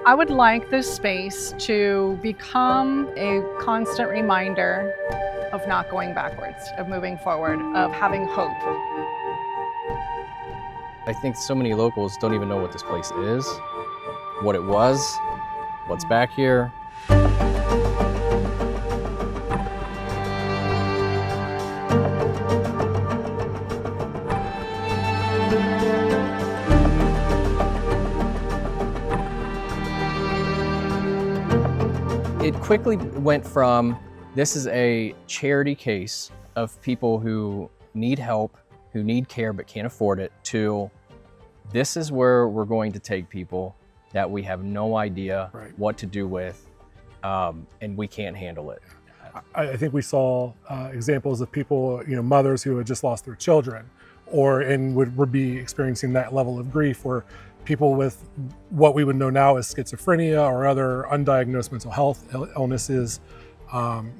I would like this space to become a constant reminder of not going backwards, of moving forward, of having hope. I think so many locals don't even know what this place is, what it was, what's back here. It quickly went from, this is a charity case of people who need help, who need care but can't afford it, to this is where we're going to take people that we have no idea what to do with, and we can't handle it. I think we saw examples of people, mothers who had just lost their children, and would be experiencing that level of grief, or people with what we would know now as schizophrenia or other undiagnosed mental health illnesses.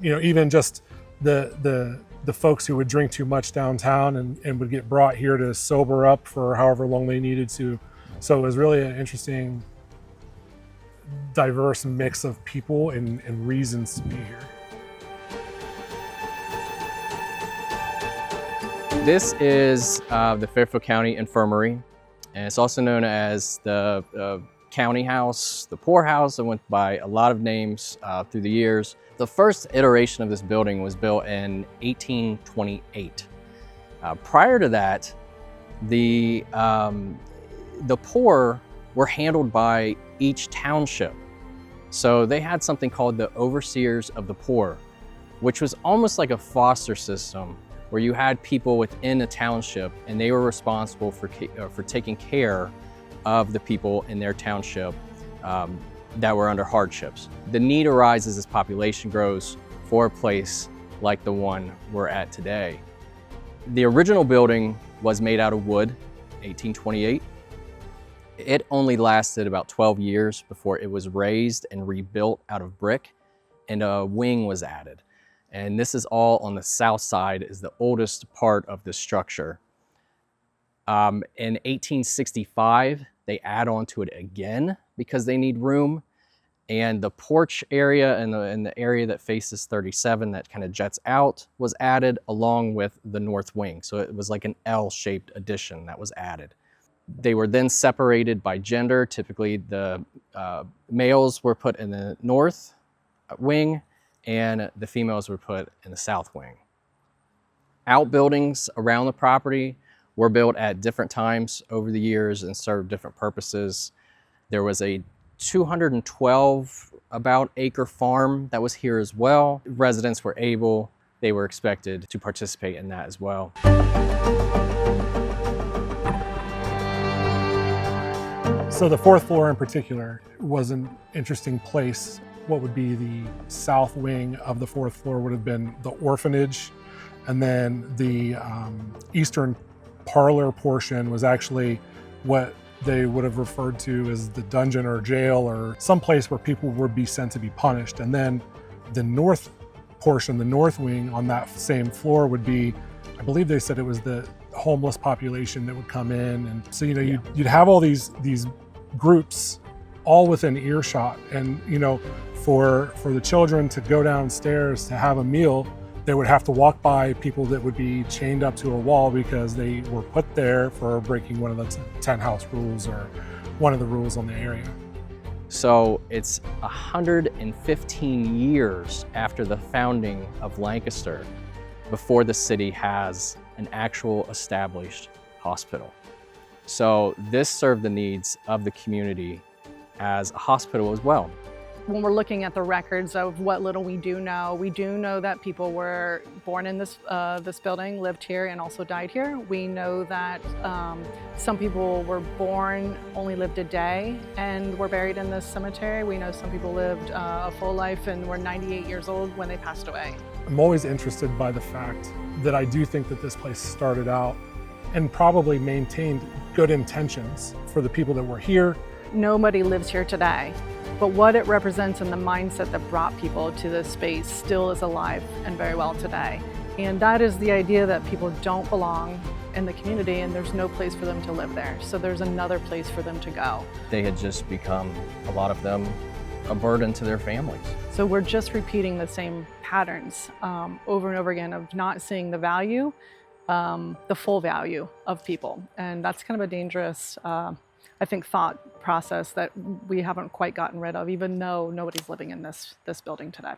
Even just the folks who would drink too much downtown and would get brought here to sober up for however long they needed to. So it was really an interesting, diverse mix of people and reasons to be here. This is the Fairfield County Infirmary, and it's also known as the county house, the poorhouse. It went by a lot of names through the years. The first iteration of this building was built in 1828. Prior to that, the poor were handled by each township. So they had something called the overseers of the poor, which was almost like a foster system where you had people within a township and they were responsible for taking care of the people in their township that were under hardships. The need arises as population grows for a place like the one we're at today. The original building was made out of wood, 1828. It only lasted about 12 years before it was raised and rebuilt out of brick, and a wing was added. And this is all on the south side, is the oldest part of the structure. In 1865, they add on to it again because they need room. And the porch area and the area that faces 37 that kind of jets out was added along with the north wing. So it was like an L-shaped addition that was added. They were then separated by gender. Typically the males were put in the north wing and the females were put in the south wing. Outbuildings around the property were built at different times over the years and served different purposes. There was a 212 about acre farm that was here as well. Residents were they were expected to participate in that as well. So the fourth floor in particular was an interesting place. What would be the south wing of the fourth floor would have been the orphanage, and then the eastern parlor portion was actually what they would have referred to as the dungeon or jail, or some place where people would be sent to be punished. And then the north portion, the north wing on that same floor would be, I believe they said it was the homeless population that would come in. And so, you'd have all these groups all within earshot. And, for the children to go downstairs to have a meal, they would have to walk by people that would be chained up to a wall because they were put there for breaking one of the 10 house rules or one of the rules on the area. So it's 115 years after the founding of Lancaster before the city has an actual established hospital. So this served the needs of the community as a hospital as well. When we're looking at the records of what little we do know that people were born in this building, lived here, and also died here. We know that some people were born, only lived a day, and were buried in this cemetery. We know some people lived a full life and were 98 years old when they passed away. I'm always interested by the fact that I do think that this place started out and probably maintained good intentions for the people that were here. Nobody lives here today, but what it represents and the mindset that brought people to this space still is alive and very well today. And that is the idea that people don't belong, in the community, and there's no place for them to live there. So there's another place for them to go. They had just become, a lot of them, a burden to their families. So we're just repeating the same patterns over and over again of not seeing the value, the full value of people. And that's kind of a dangerous, I think, thought process that we haven't quite gotten rid of, even though nobody's living in this building today.